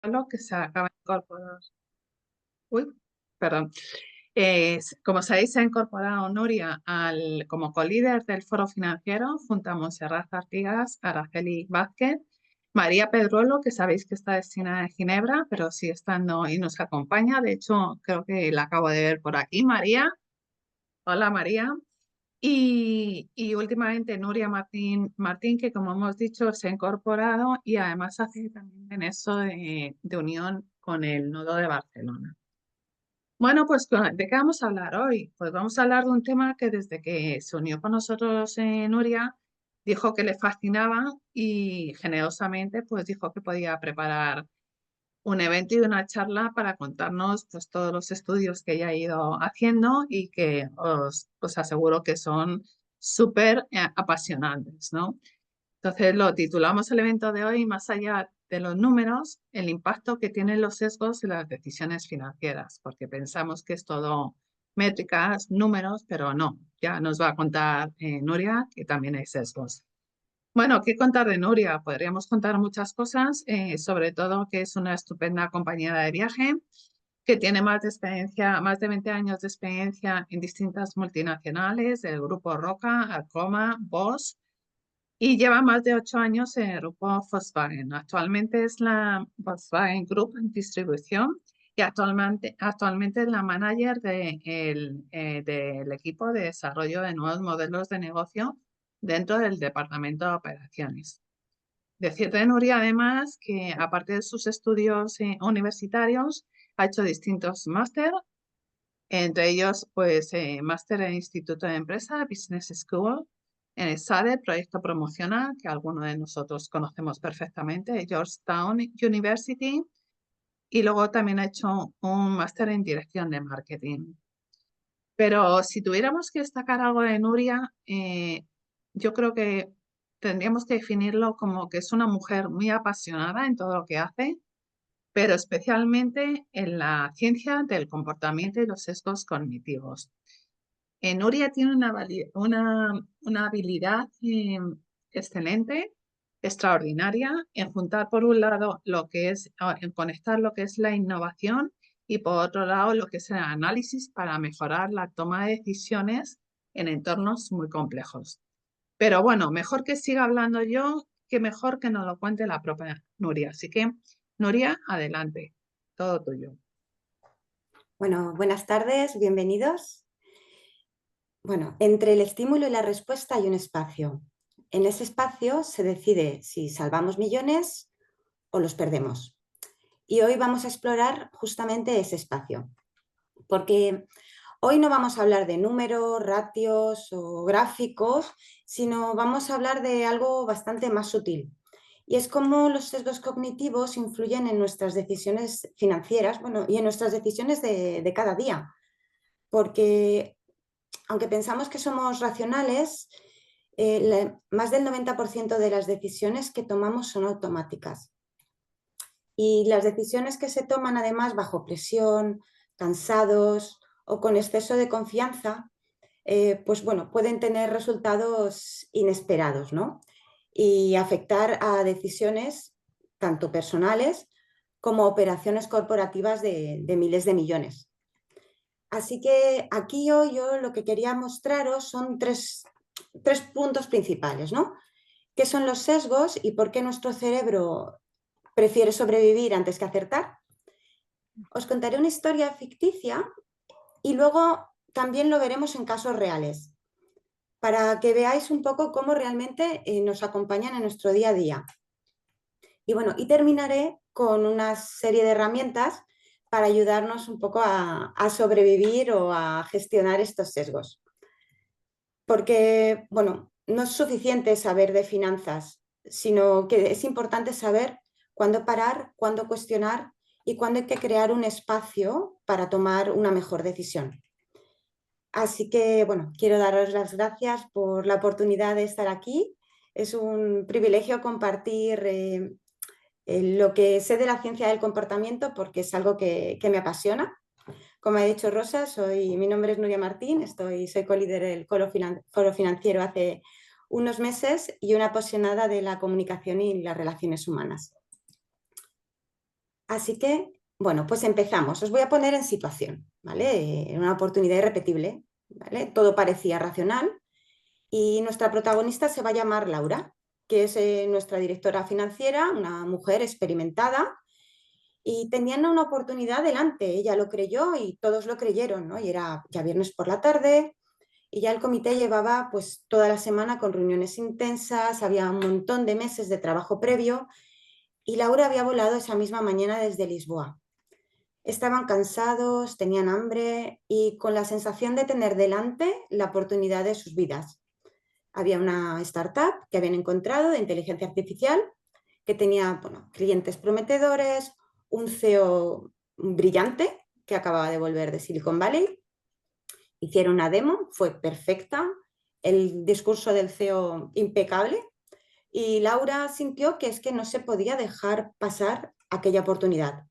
Pedrolo, que se acaba de incorporar. Uy, perdón. Como sabéis, se ha incorporado Nuria como co-líder del Foro Financiero junto a Montserrat Artigas, Araceli Vázquez, María Pedrolo, que sabéis que está destinada en Ginebra, pero sigue estando y nos acompaña. De hecho, creo que la acabo de ver por aquí. María, hola María. Y últimamente Nuria Martín, que como hemos dicho, se ha incorporado y además hace también en eso de unión con el Nodo de Barcelona. Bueno, pues ¿de qué vamos a hablar hoy? Pues vamos a hablar de un tema que desde que se unió con nosotros Nuria, dijo que le fascinaba y generosamente pues dijo que podía preparar un evento y una charla para contarnos pues, todos los estudios que ella ha ido haciendo y que os aseguro que son súper apasionantes, ¿no? Entonces lo titulamos el evento de hoy, más allá de los números, el impacto que tienen los sesgos en las decisiones financieras, porque pensamos que es todo métricas, números, pero no, ya nos va a contar Nuria que también hay sesgos. Bueno, ¿qué contar de Nuria? Podríamos contar muchas cosas, sobre todo que es una estupenda compañera de viaje, que tiene más de experiencia, más de 20 años de experiencia en distintas multinacionales, del grupo Roca, Alcoma, Bosch, y lleva más de 8 años en el grupo Volkswagen. Actualmente es la Volkswagen Group en distribución y actualmente es la manager del equipo de desarrollo de nuevos modelos de negocio dentro del departamento de operaciones. Decir de Nuria, además, que aparte de sus estudios universitarios, ha hecho distintos máster, entre ellos, pues, máster en Instituto de Empresa, Business School, en el SADE, Proyecto Promocional, que algunos de nosotros conocemos perfectamente, Georgetown University, y luego también ha hecho un máster en Dirección de Marketing. Pero si tuviéramos que destacar algo de Nuria, yo creo que tendríamos que definirlo como que es una mujer muy apasionada en todo lo que hace, pero especialmente en la ciencia del comportamiento y los sesgos cognitivos. Nuria tiene una habilidad excelente, extraordinaria, en juntar por un lado lo que es, en conectar lo que es la innovación y por otro lado lo que es el análisis para mejorar la toma de decisiones en entornos muy complejos. Pero bueno, mejor que siga hablando yo, que mejor que nos lo cuente la propia Nuria. Así que, Nuria, adelante, todo tuyo. Bueno, buenas tardes, bienvenidos. Bueno, entre el estímulo y la respuesta hay un espacio. En ese espacio se decide si salvamos millones o los perdemos. Y hoy vamos a explorar justamente ese espacio, porque hoy no vamos a hablar de números, ratios o gráficos, sino vamos a hablar de algo bastante más sutil. Y es cómo los sesgos cognitivos influyen en nuestras decisiones financieras, bueno, y en nuestras decisiones de cada día. Porque aunque pensamos que somos racionales, más del 90% de las decisiones que tomamos son automáticas. Y las decisiones que se toman además bajo presión, cansados o con exceso de confianza, pues bueno, pueden tener resultados inesperados, ¿no? Y afectar a decisiones tanto personales como operaciones corporativas de miles de millones. Así que aquí hoy yo lo que quería mostraros son tres puntos principales, ¿no? ¿Qué son los sesgos y por qué nuestro cerebro prefiere sobrevivir antes que acertar? Os contaré una historia ficticia y luego también lo veremos en casos reales, para que veáis un poco cómo realmente nos acompañan en nuestro día a día. Y bueno, y terminaré con una serie de herramientas para ayudarnos un poco a sobrevivir o a gestionar estos sesgos. Porque, bueno, no es suficiente saber de finanzas, sino que es importante saber cuándo parar, cuándo cuestionar y cuándo hay que crear un espacio para tomar una mejor decisión. Así que, bueno, quiero daros las gracias por la oportunidad de estar aquí. Es un privilegio compartir lo que sé de la ciencia del comportamiento porque es algo que me apasiona. Como ha dicho Rosa, mi nombre es Nuria Martín, soy co-líder del Foro Financiero hace unos meses y una apasionada de la comunicación y las relaciones humanas. Así que, bueno, pues empezamos. Os voy a poner en situación, ¿vale? Una oportunidad irrepetible, ¿vale? Todo parecía racional y nuestra protagonista se va a llamar Laura, que es nuestra directora financiera, una mujer experimentada, y tenían una oportunidad delante. Ella lo creyó y todos lo creyeron, ¿no? Y era ya viernes por la tarde y ya el comité llevaba pues toda la semana con reuniones intensas, había un montón de meses de trabajo previo y Laura había volado esa misma mañana desde Lisboa. Estaban cansados, tenían hambre y con la sensación de tener delante la oportunidad de sus vidas. Había una startup que habían encontrado de inteligencia artificial que tenía, bueno, clientes prometedores, un CEO brillante que acababa de volver de Silicon Valley. Hicieron una demo, fue perfecta, el discurso del CEO impecable y Laura sintió que es que no se podía dejar pasar aquella oportunidad.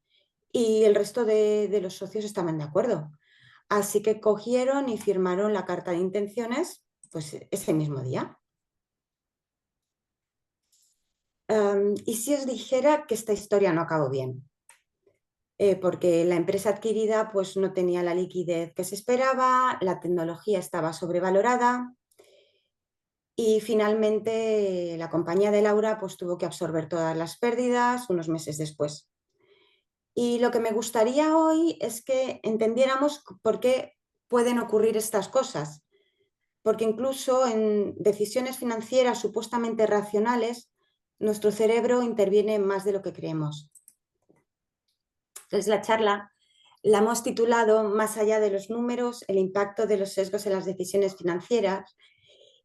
Y el resto de los socios estaban de acuerdo. Así que cogieron y firmaron la carta de intenciones pues ese mismo día. ¿Y si os dijera que esta historia no acabó bien? Porque la empresa adquirida pues, no tenía la liquidez que se esperaba, la tecnología estaba sobrevalorada y finalmente la compañía de Laura pues, tuvo que absorber todas las pérdidas unos meses después. Y lo que me gustaría hoy es que entendiéramos por qué pueden ocurrir estas cosas, porque incluso en decisiones financieras supuestamente racionales, nuestro cerebro interviene más de lo que creemos. Entonces, la charla la hemos titulado Más allá de los números, el impacto de los sesgos en las decisiones financieras,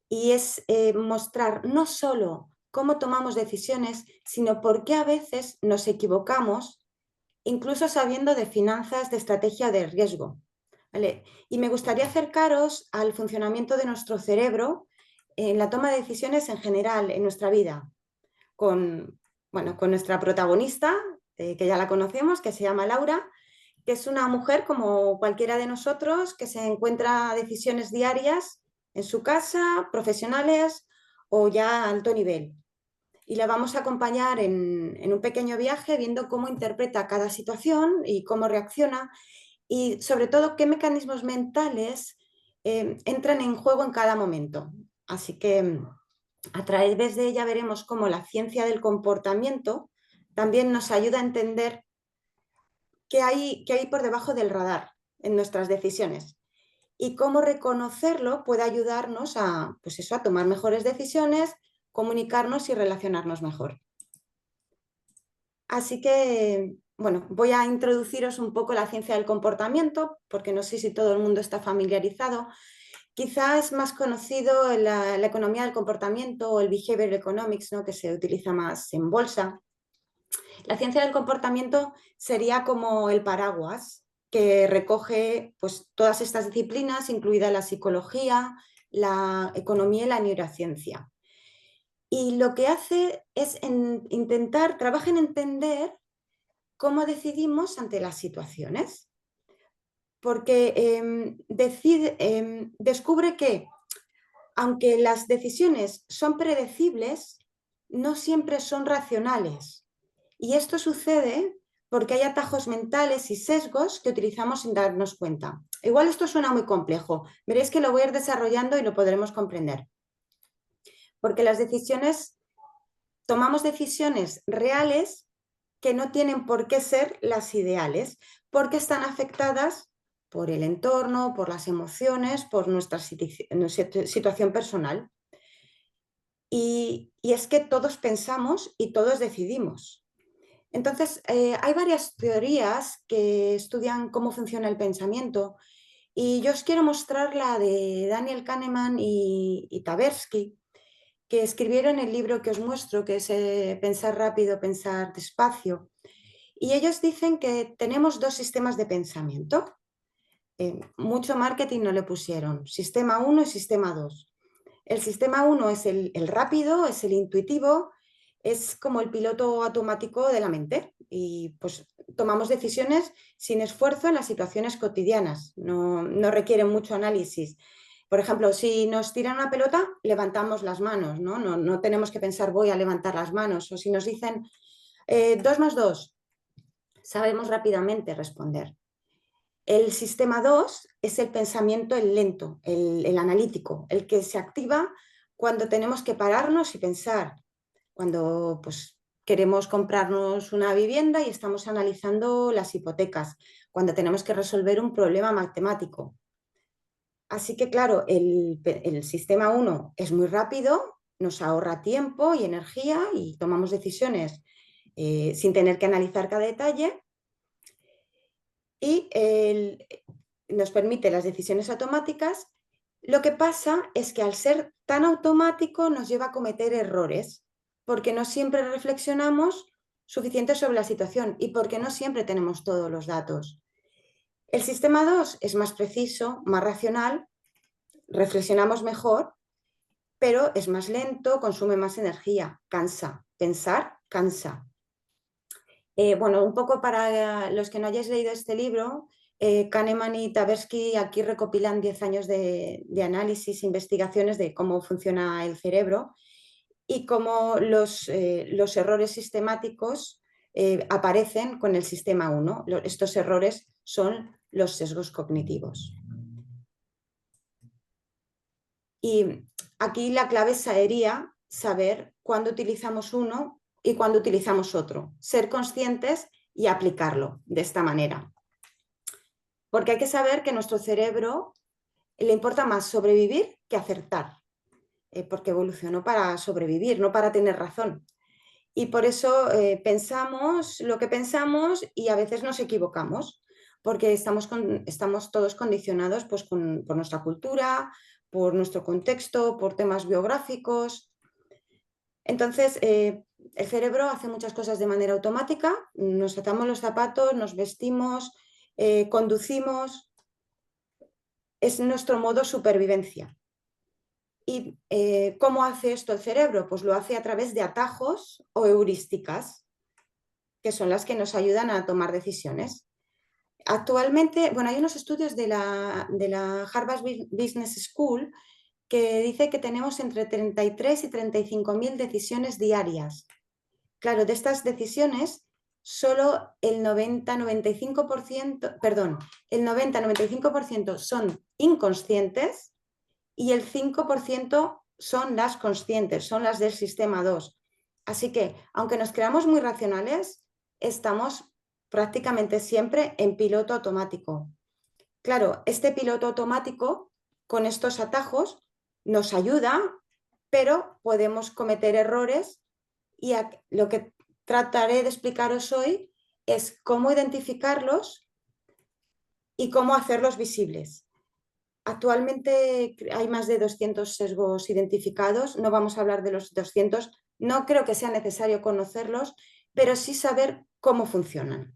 y es mostrar no solo cómo tomamos decisiones, sino por qué a veces nos equivocamos, incluso sabiendo de finanzas, de estrategia de riesgo. ¿Vale? Y me gustaría acercaros al funcionamiento de nuestro cerebro en la toma de decisiones en general en nuestra vida, con, bueno, con nuestra protagonista, que ya la conocemos, que se llama Laura, que es una mujer como cualquiera de nosotros que se encuentra decisiones diarias en su casa, profesionales o ya a alto nivel. Y la vamos a acompañar en un pequeño viaje viendo cómo interpreta cada situación y cómo reacciona y sobre todo qué mecanismos mentales entran en juego en cada momento. Así que a través de ella veremos cómo la ciencia del comportamiento también nos ayuda a entender qué hay por debajo del radar en nuestras decisiones y cómo reconocerlo puede ayudarnos a, pues eso, a tomar mejores decisiones, comunicarnos y relacionarnos mejor. Así que, bueno, voy a introduciros un poco la ciencia del comportamiento, porque no sé si todo el mundo está familiarizado. Quizás es más conocido en la economía del comportamiento o el behavioral economics, ¿no? Que se utiliza más en bolsa. La ciencia del comportamiento sería como el paraguas que recoge pues, todas estas disciplinas, incluida la psicología, la economía y la neurociencia. Y lo que hace es trabaja en entender cómo decidimos ante las situaciones. Porque descubre que, aunque las decisiones son predecibles, no siempre son racionales. Y esto sucede porque hay atajos mentales y sesgos que utilizamos sin darnos cuenta. Igual esto suena muy complejo, veréis que lo voy a ir desarrollando y lo podremos comprender. Porque tomamos decisiones reales que no tienen por qué ser las ideales, porque están afectadas por el entorno, por las emociones, por nuestra situación personal. Y es que todos pensamos y todos decidimos. Entonces, hay varias teorías que estudian cómo funciona el pensamiento y yo os quiero mostrar la de Daniel Kahneman y Tversky, que escribieron el libro que os muestro, que es Pensar rápido, pensar despacio. Y ellos dicen que tenemos dos sistemas de pensamiento. Mucho marketing no le pusieron, sistema 1 y sistema 2. El sistema 1 es el rápido, es el intuitivo, es como el piloto automático de la mente y pues tomamos decisiones sin esfuerzo en las situaciones cotidianas, no requieren mucho análisis. Por ejemplo, si nos tiran una pelota, levantamos las manos, no tenemos que pensar voy a levantar las manos. O si nos dicen 2 más 2, sabemos rápidamente responder. El sistema 2 es el pensamiento, el lento, el analítico, el que se activa cuando tenemos que pararnos y pensar, cuando pues, queremos comprarnos una vivienda y estamos analizando las hipotecas, cuando tenemos que resolver un problema matemático. Así que, claro, el sistema 1 es muy rápido, nos ahorra tiempo y energía y tomamos decisiones sin tener que analizar cada detalle y nos permite las decisiones automáticas. Lo que pasa es que al ser tan automático nos lleva a cometer errores, porque no siempre reflexionamos suficiente sobre la situación y porque no siempre tenemos todos los datos. El sistema 2 es más preciso, más racional, reflexionamos mejor, pero es más lento, consume más energía, cansa. Pensar cansa. Bueno, un poco para los que no hayáis leído este libro, Kahneman y Tversky aquí recopilan 10 años de análisis, investigaciones de cómo funciona el cerebro y cómo los errores sistemáticos aparecen con el sistema 1. Estos errores son los sesgos cognitivos. Y aquí la clave sería saber cuándo utilizamos uno y cuándo utilizamos otro. Ser conscientes y aplicarlo de esta manera. Porque hay que saber que a nuestro cerebro le importa más sobrevivir que acertar. Porque evolucionó para sobrevivir, no para tener razón. Y por eso pensamos lo que pensamos y a veces nos equivocamos, porque estamos todos condicionados pues, por nuestra cultura, por nuestro contexto, por temas biográficos. Entonces, el cerebro hace muchas cosas de manera automática, nos atamos los zapatos, nos vestimos, conducimos, es nuestro modo supervivencia. ¿Y cómo hace esto el cerebro? Pues lo hace a través de atajos o heurísticas, que son las que nos ayudan a tomar decisiones. Actualmente, bueno, hay unos estudios de la Harvard Business School que dice que tenemos entre 33 y 35.000 decisiones diarias. Claro, de estas decisiones, solo el 90-95%, perdón, el 90-95% son inconscientes y el 5% son las conscientes, son las del sistema 2. Así que, aunque nos creamos muy racionales, estamos prácticamente siempre en piloto automático. Claro, este piloto automático, con estos atajos, nos ayuda, pero podemos cometer errores y lo que trataré de explicaros hoy es cómo identificarlos y cómo hacerlos visibles. Actualmente hay más de 200 sesgos identificados, no vamos a hablar de los 200, no creo que sea necesario conocerlos, pero sí saber cómo funcionan.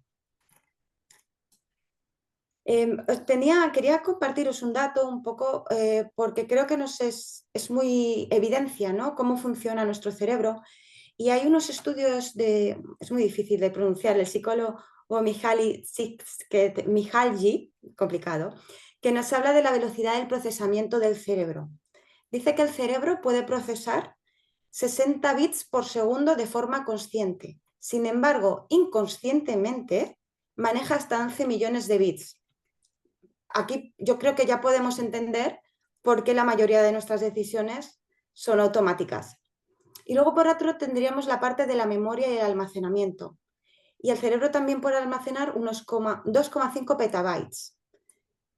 Quería compartiros un dato un poco porque creo que es muy evidencia, ¿no? Cómo funciona nuestro cerebro. Y hay unos estudios es muy difícil de pronunciar, el psicólogo Mihaly, complicado, que nos habla de la velocidad del procesamiento del cerebro. Dice que el cerebro puede procesar 60 bits por segundo de forma consciente. Sin embargo, inconscientemente maneja hasta 11 millones de bits. Aquí yo creo que ya podemos entender por qué la mayoría de nuestras decisiones son automáticas. Y luego por otro tendríamos la parte de la memoria y el almacenamiento. Y el cerebro también puede almacenar unos 2,5 petabytes,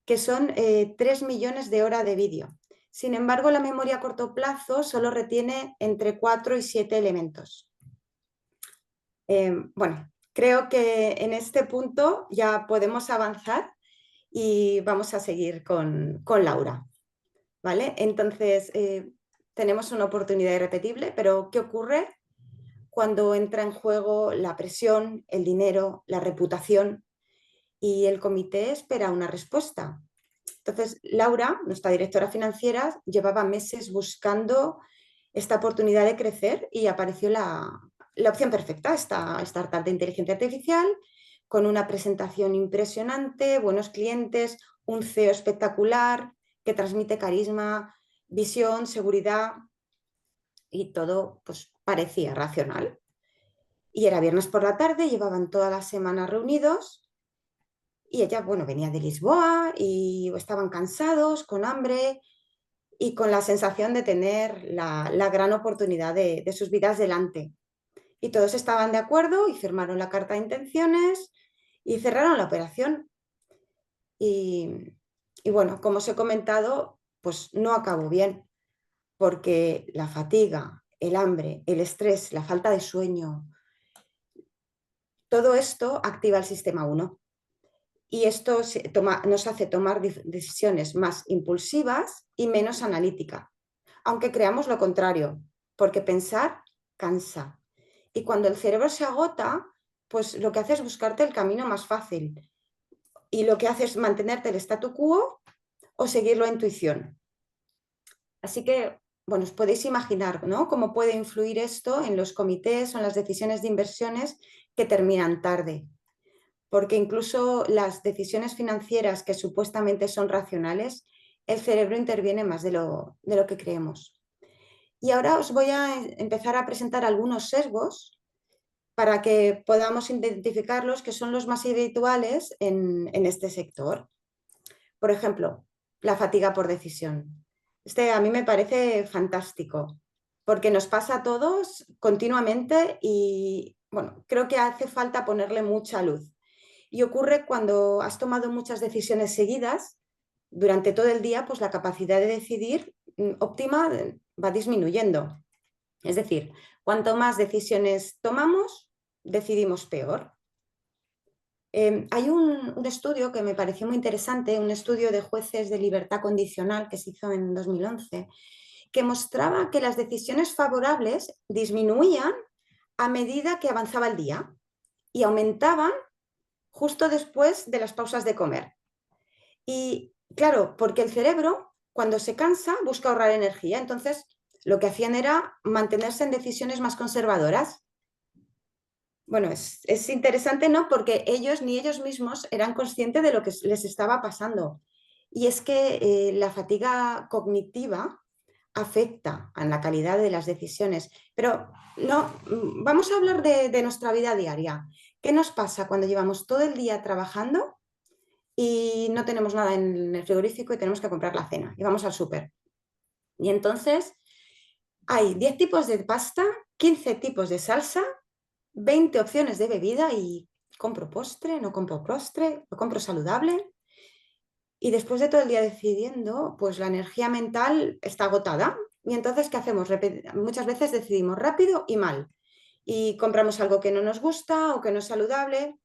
que son 3 millones de horas de vídeo. Sin embargo, la memoria a corto plazo solo retiene entre 4 y 7 elementos. Bueno, creo que en este punto ya podemos avanzar y vamos a seguir con Laura. ¿Vale? Entonces, tenemos una oportunidad irrepetible, pero ¿qué ocurre cuando entra en juego la presión, el dinero, la reputación y el comité espera una respuesta? Entonces, Laura, nuestra directora financiera, llevaba meses buscando esta oportunidad de crecer y apareció la opción perfecta, esta startup de inteligencia artificial, con una presentación impresionante, buenos clientes, un CEO espectacular que transmite carisma, visión, seguridad y todo pues, parecía racional. Y era viernes por la tarde, llevaban toda la semana reunidos y ella, bueno, venía de Lisboa y estaban cansados, con hambre y con la sensación de tener la gran oportunidad de sus vidas delante. Y todos estaban de acuerdo y firmaron la carta de intenciones y cerraron la operación. Y, y bueno, como os he comentado, pues no acabó bien, porque la fatiga, el hambre, el estrés, la falta de sueño, todo esto activa el sistema 1 y esto nos hace tomar decisiones más impulsivas y menos analíticas, aunque creamos lo contrario, porque pensar cansa. Y cuando el cerebro se agota, pues lo que hace es buscarte el camino más fácil y lo que hace es mantenerte el statu quo o seguir la intuición. Así que, bueno, os podéis imaginar, ¿no?, cómo puede influir esto en los comités o en las decisiones de inversiones que terminan tarde. Porque incluso las decisiones financieras que supuestamente son racionales, el cerebro interviene más de lo que creemos. Y ahora os voy a empezar a presentar algunos sesgos para que podamos identificarlos, que son los más habituales en este sector. Por ejemplo, la fatiga por decisión. Este a mí me parece fantástico, porque nos pasa a todos continuamente y, bueno, creo que hace falta ponerle mucha luz. Y ocurre cuando has tomado muchas decisiones seguidas durante todo el día, pues la capacidad de decidir óptima va disminuyendo. Es decir, cuanto más decisiones tomamos, decidimos peor. Hay un estudio que me pareció muy interesante, un estudio de jueces de libertad condicional que se hizo en 2011, que mostraba que las decisiones favorables disminuían a medida que avanzaba el día y aumentaban justo después de las pausas de comer. Y claro, porque el cerebro, cuando se cansa, busca ahorrar energía. Entonces, lo que hacían era mantenerse en decisiones más conservadoras. Bueno, es interesante, ¿no? Porque ellos ni ellos mismos eran conscientes de lo que les estaba pasando. Y es que la fatiga cognitiva afecta a la calidad de las decisiones. Pero no, vamos a hablar de nuestra vida diaria. ¿Qué nos pasa cuando llevamos todo el día trabajando y no tenemos nada en el frigorífico y tenemos que comprar la cena y vamos al súper? Y entonces hay 10 tipos de pasta, 15 tipos de salsa, 20 opciones de bebida y compro postre, no compro postre, lo compro saludable. Y después de todo el día decidiendo, pues la energía mental está agotada. Y entonces, ¿qué hacemos? Muchas veces decidimos rápido y mal. Y compramos algo que no nos gusta o que no es saludable,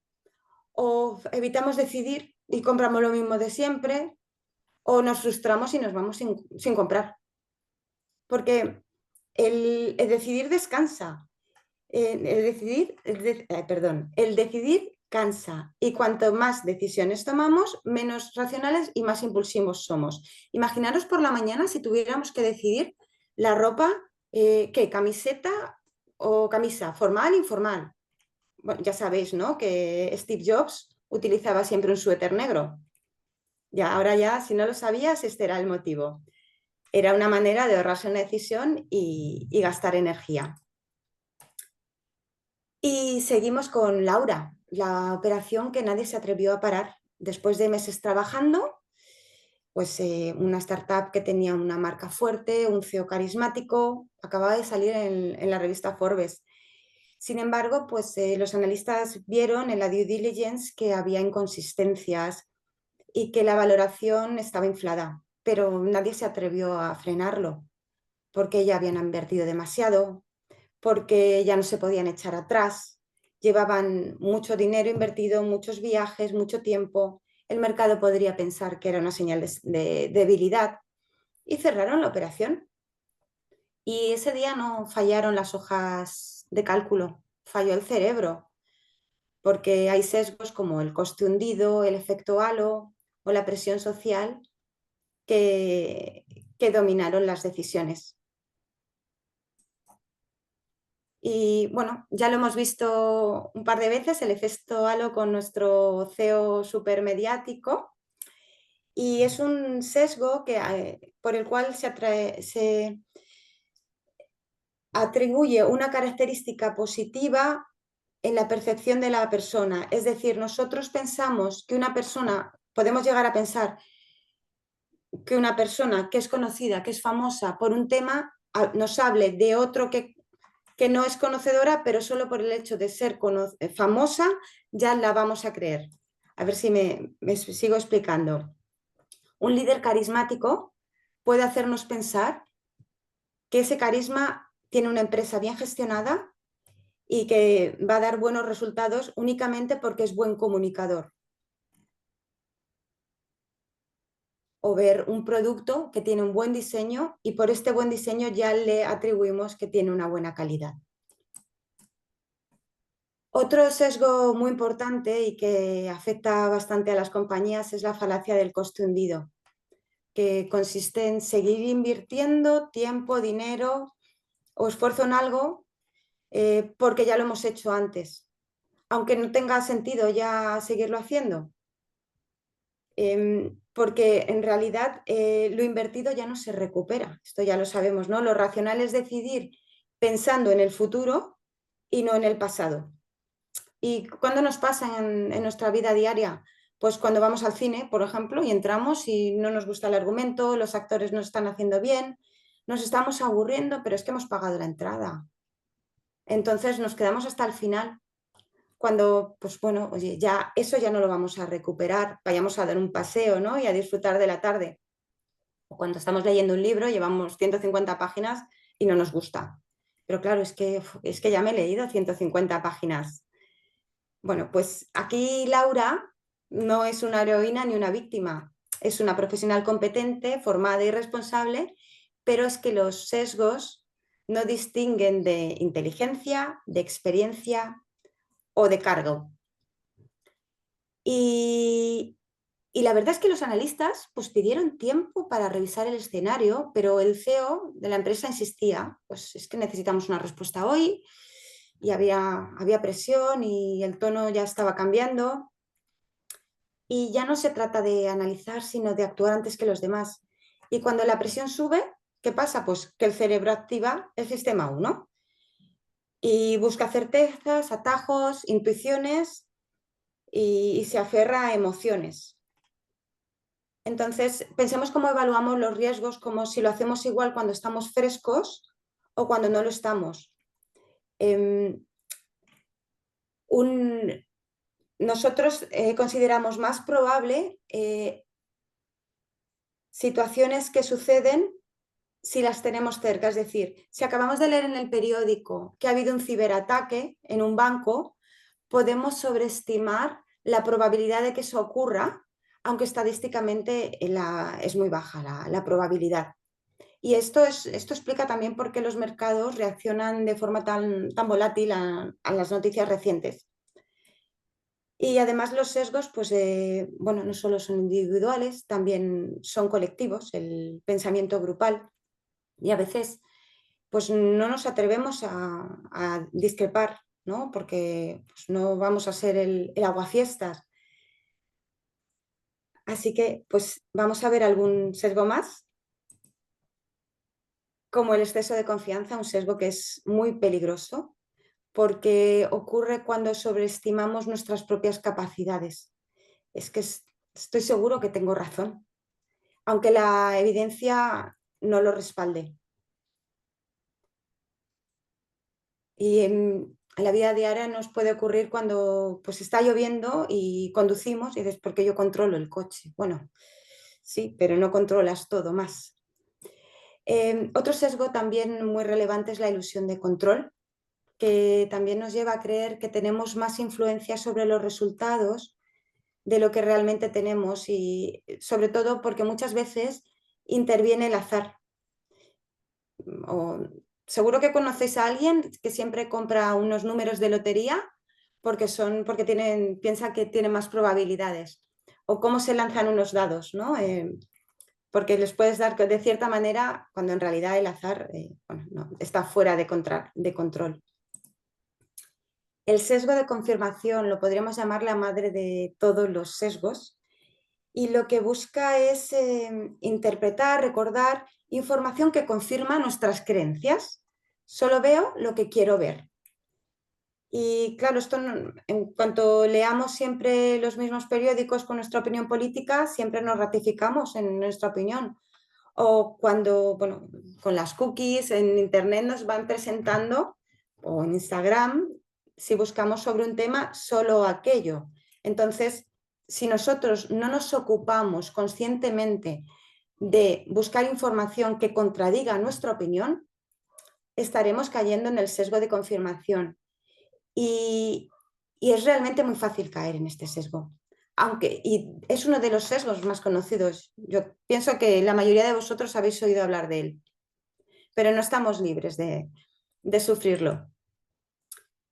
o evitamos decidir y compramos lo mismo de siempre, o nos frustramos y nos vamos sin comprar. Porque el decidir descansa. El decidir cansa y cuanto más decisiones tomamos, menos racionales y más impulsivos somos. Imaginaros por la mañana si tuviéramos que decidir la ropa, ¿qué? ¿Camiseta o camisa? ¿Formal o informal? Bueno, ya sabéis, ¿no?, que Steve Jobs utilizaba siempre un suéter negro. Ya, ahora ya, si no lo sabías, este era el motivo. Era una manera de ahorrarse una decisión y gastar energía. Y seguimos con Laura, la operación que nadie se atrevió a parar. Después de meses trabajando, pues una startup que tenía una marca fuerte, un CEO carismático, acababa de salir en la revista Forbes. Sin embargo, pues los analistas vieron en la due diligence que había inconsistencias y que la valoración estaba inflada, pero nadie se atrevió a frenarlo porque ya habían invertido demasiado, porque ya no se podían echar atrás, llevaban mucho dinero invertido, muchos viajes, mucho tiempo. El mercado podría pensar que era una señal de debilidad y cerraron la operación. Y ese día no fallaron las hojas de cálculo, falló el cerebro, porque hay sesgos como el coste hundido, el efecto halo o la presión social que, que dominaron las decisiones. Y bueno, ya lo hemos visto un par de veces, el efecto halo con nuestro CEO supermediático, y es un sesgo por el cual se atribuye una característica positiva en la percepción de la persona. Es decir, nosotros pensamos que una persona, podemos llegar a pensar que una persona que es conocida, que es famosa por un tema, nos hable de otro que no es conocedora, pero solo por el hecho de ser famosa ya la vamos a creer. A ver si me sigo explicando. Un líder carismático puede hacernos pensar que ese carisma tiene una empresa bien gestionada y que va a dar buenos resultados únicamente porque es buen comunicador. O ver un producto que tiene un buen diseño y por este buen diseño ya le atribuimos que tiene una buena calidad. Otro sesgo muy importante y que afecta bastante a las compañías es la falacia del coste hundido, que consiste en seguir invirtiendo tiempo, dinero o esfuerzo en algo porque ya lo hemos hecho antes, aunque no tenga sentido ya seguirlo haciendo. Porque en realidad lo invertido ya no se recupera, esto ya lo sabemos, ¿no? Lo racional es decidir pensando en el futuro y no en el pasado. ¿Y cuándo nos pasa en nuestra vida diaria? Pues cuando vamos al cine, por ejemplo, y entramos y no nos gusta el argumento, los actores no están haciendo bien, nos estamos aburriendo, pero es que hemos pagado la entrada. Entonces nos quedamos hasta el final cuando, pues bueno, oye, ya eso ya no lo vamos a recuperar, vayamos a dar un paseo, ¿no? Y a disfrutar de la tarde. O cuando estamos leyendo un libro, llevamos 150 páginas y no nos gusta. Pero claro, es que ya me he leído 150 páginas. Bueno, pues aquí Laura no es una heroína ni una víctima, es una profesional competente, formada y responsable, pero es que los sesgos no distinguen de inteligencia, de experiencia o de cargo. Y, la verdad es que los analistas pues, pidieron tiempo para revisar el escenario, pero el CEO de la empresa insistía, pues es que necesitamos una respuesta hoy y había presión y el tono ya estaba cambiando. Y ya no se trata de analizar, sino de actuar antes que los demás. Y cuando la presión sube, ¿qué pasa? Pues que el cerebro activa el sistema 1 y busca certezas, atajos, intuiciones y se aferra a emociones. Entonces, pensemos cómo evaluamos los riesgos, como si lo hacemos igual cuando estamos frescos o cuando no lo estamos. Nosotros consideramos más probable situaciones que suceden si las tenemos cerca. Es decir, si acabamos de leer en el periódico que ha habido un ciberataque en un banco, podemos sobreestimar la probabilidad de que eso ocurra, aunque estadísticamente es muy baja la probabilidad. Y esto explica también por qué los mercados reaccionan de forma tan volátil a las noticias recientes. Y además los sesgos, pues, bueno, no solo son individuales, también son colectivos, el pensamiento grupal. Y a veces, pues no nos atrevemos a discrepar, ¿no? Porque pues, no vamos a ser el aguafiestas. Así que, pues vamos a ver algún sesgo más, como el exceso de confianza, un sesgo que es muy peligroso, porque ocurre cuando sobreestimamos nuestras propias capacidades. Es que estoy seguro que tengo razón, aunque la evidencia no lo respalde. Y en la vida diaria nos puede ocurrir cuando pues está lloviendo y conducimos y dices, porque yo controlo el coche. Bueno, sí, pero no controlas todo más. Otro sesgo también muy relevante es la ilusión de control, que también nos lleva a creer que tenemos más influencia sobre los resultados de lo que realmente tenemos y sobre todo porque muchas veces interviene el azar. O, seguro que conocéis a alguien que siempre compra unos números de lotería porque piensa que tiene más probabilidades. O cómo se lanzan unos dados, ¿no? Porque les puedes dar de cierta manera cuando en realidad el azar bueno, no, está fuera de control. El sesgo de confirmación lo podríamos llamar la madre de todos los sesgos y lo que busca es interpretar, recordar información que confirma nuestras creencias. Solo veo lo que quiero ver. Y claro, en cuanto leamos siempre los mismos periódicos con nuestra opinión política, siempre nos ratificamos en nuestra opinión. O cuando, bueno, con las cookies en Internet nos van presentando, o en Instagram, si buscamos sobre un tema, solo aquello. Entonces, si nosotros no nos ocupamos conscientemente de buscar información que contradiga nuestra opinión, estaremos cayendo en el sesgo de confirmación. Y, y es realmente muy fácil caer en este sesgo. Y es uno de los sesgos más conocidos. Yo pienso que la mayoría de vosotros habéis oído hablar de él, pero no estamos libres de sufrirlo.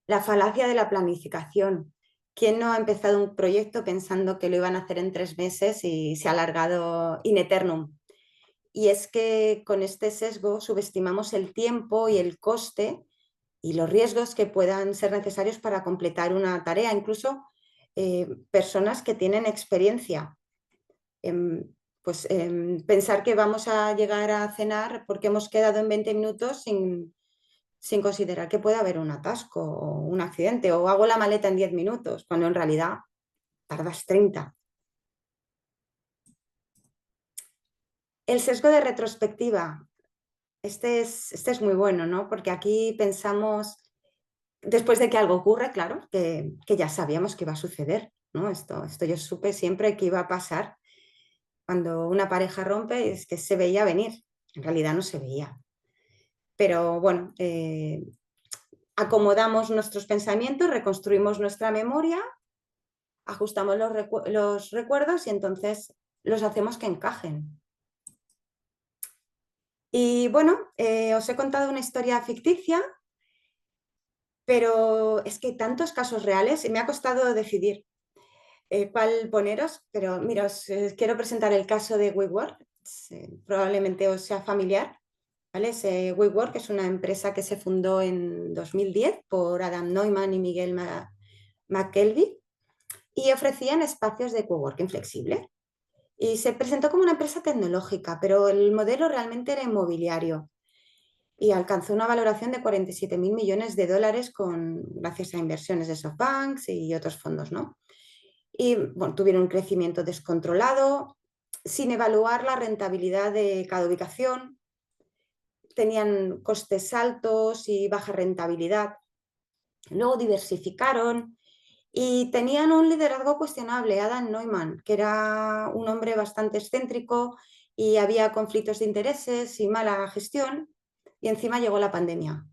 La falacia de la planificación. ¿Quién no ha empezado un proyecto pensando que lo iban a hacer en 3 meses y se ha alargado in eternum? Y es que con este sesgo subestimamos el tiempo y el coste y los riesgos que puedan ser necesarios para completar una tarea, incluso personas que tienen experiencia. Pensar que vamos a llegar a cenar porque hemos quedado en 20 minutos sin considerar que puede haber un atasco o un accidente, o hago la maleta en 10 minutos, cuando en realidad tardas 30. El sesgo de retrospectiva. Este es muy bueno, ¿no? Porque aquí pensamos, después de que algo ocurre, claro, que ya sabíamos que iba a suceder, ¿no? Esto yo supe siempre que iba a pasar. Cuando una pareja rompe, es que se veía venir. En realidad no se veía. Pero bueno, acomodamos nuestros pensamientos, reconstruimos nuestra memoria, ajustamos los recuerdos y entonces los hacemos que encajen. Y bueno, os he contado una historia ficticia, pero es que hay tantos casos reales y me ha costado decidir cuál poneros, pero mira, os quiero presentar el caso de WeWork, probablemente os sea familiar, ¿vale? WeWork es una empresa que se fundó en 2010 por Adam Neumann y Miguel McKelvey y ofrecían espacios de coworking flexible. Y se presentó como una empresa tecnológica, pero el modelo realmente era inmobiliario y alcanzó una valoración de 47.000 millones de dólares gracias a inversiones de SoftBank y otros fondos, ¿no? Y bueno, tuvieron un crecimiento descontrolado, sin evaluar la rentabilidad de cada ubicación, tenían costes altos y baja rentabilidad. Luego diversificaron y tenían un liderazgo cuestionable, Adam Neumann, que era un hombre bastante excéntrico y había conflictos de intereses y mala gestión, y encima llegó la pandemia.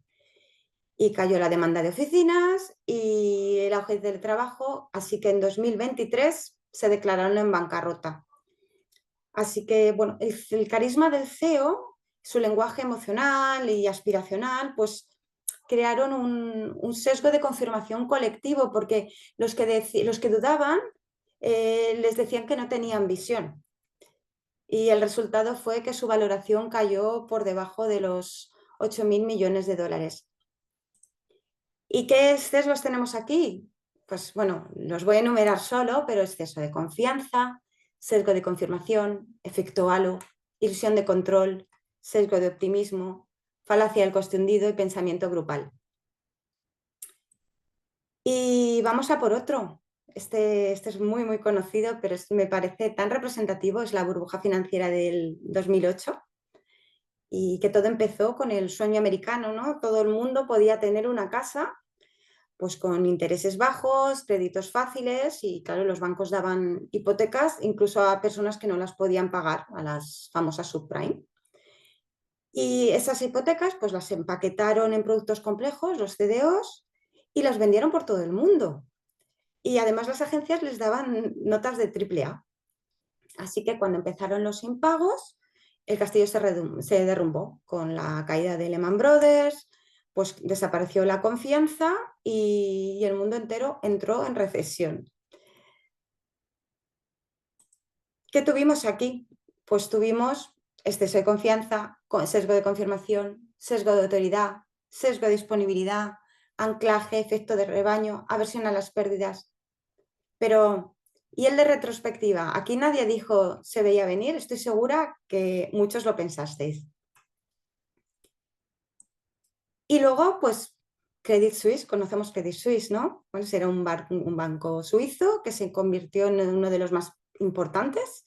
Y cayó la demanda de oficinas y el auge del trabajo, así que en 2023 se declararon en bancarrota. Así que, bueno, el carisma del CEO, su lenguaje emocional y aspiracional, pues crearon un sesgo de confirmación colectivo, porque los que dudaban les decían que no tenían visión. Y el resultado fue que su valoración cayó por debajo de los 8.000 millones de dólares. ¿Y qué sesgos tenemos aquí? Pues bueno, los voy a enumerar solo, pero exceso de confianza, sesgo de confirmación, efecto halo, ilusión de control, sesgo de optimismo, falacia del coste hundido y pensamiento grupal. Y vamos a por otro. Este es muy, muy conocido, pero me parece tan representativo, es la burbuja financiera del 2008 y que todo empezó con el sueño americano, ¿no? Todo el mundo podía tener una casa pues con intereses bajos, créditos fáciles y claro, los bancos daban hipotecas incluso a personas que no las podían pagar, a las famosas subprime. Y esas hipotecas pues las empaquetaron en productos complejos, los CDOs, y las vendieron por todo el mundo. Y además las agencias les daban notas de AAA. Así que cuando empezaron los impagos, el castillo se derrumbó con la caída de Lehman Brothers, pues desapareció la confianza y el mundo entero entró en recesión. ¿Qué tuvimos aquí? Pues tuvimos exceso de confianza, sesgo de confirmación, sesgo de autoridad, sesgo de disponibilidad, anclaje, efecto de rebaño, aversión a las pérdidas. Pero, ¿y el de retrospectiva? Aquí nadie dijo se veía venir, estoy segura que muchos lo pensasteis. Y luego, pues, Credit Suisse, conocemos Credit Suisse, ¿no? Pues era un banco suizo que se convirtió en uno de los más importantes,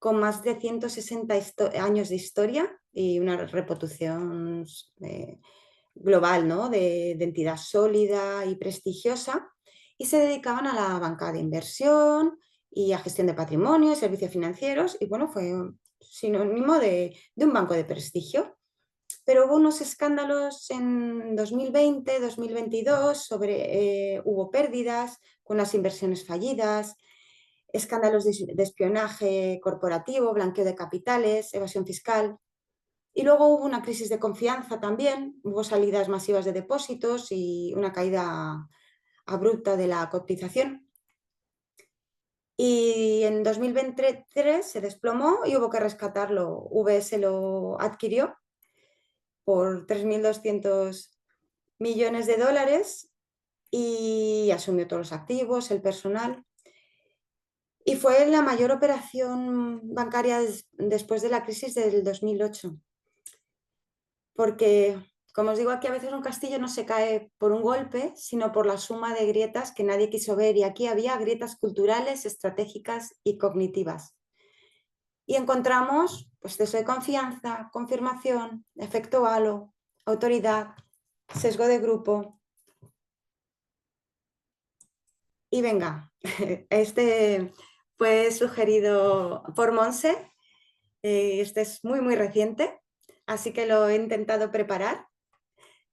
con más de 160 años de historia y una reputación global, ¿no? De entidad sólida y prestigiosa, y se dedicaban a la banca de inversión y a gestión de patrimonio y servicios financieros, y bueno, fue sinónimo de un banco de prestigio. Pero hubo unos escándalos en 2020, 2022, hubo pérdidas con las inversiones fallidas, escándalos de espionaje corporativo, blanqueo de capitales, evasión fiscal. Y luego hubo una crisis de confianza también, hubo salidas masivas de depósitos y una caída abrupta de la cotización. Y en 2023 se desplomó y hubo que rescatarlo. UBS lo adquirió por 3.200 millones de dólares y asumió todos los activos, el personal. Y fue la mayor operación bancaria después de la crisis del 2008. Porque, como os digo, aquí a veces un castillo no se cae por un golpe, sino por la suma de grietas que nadie quiso ver. Y aquí había grietas culturales, estratégicas y cognitivas. Y encontramos pues, exceso de confianza, confirmación, efecto halo, autoridad, sesgo de grupo. Y venga, este fue sugerido por Monse, este es muy, muy reciente, así que lo he intentado preparar.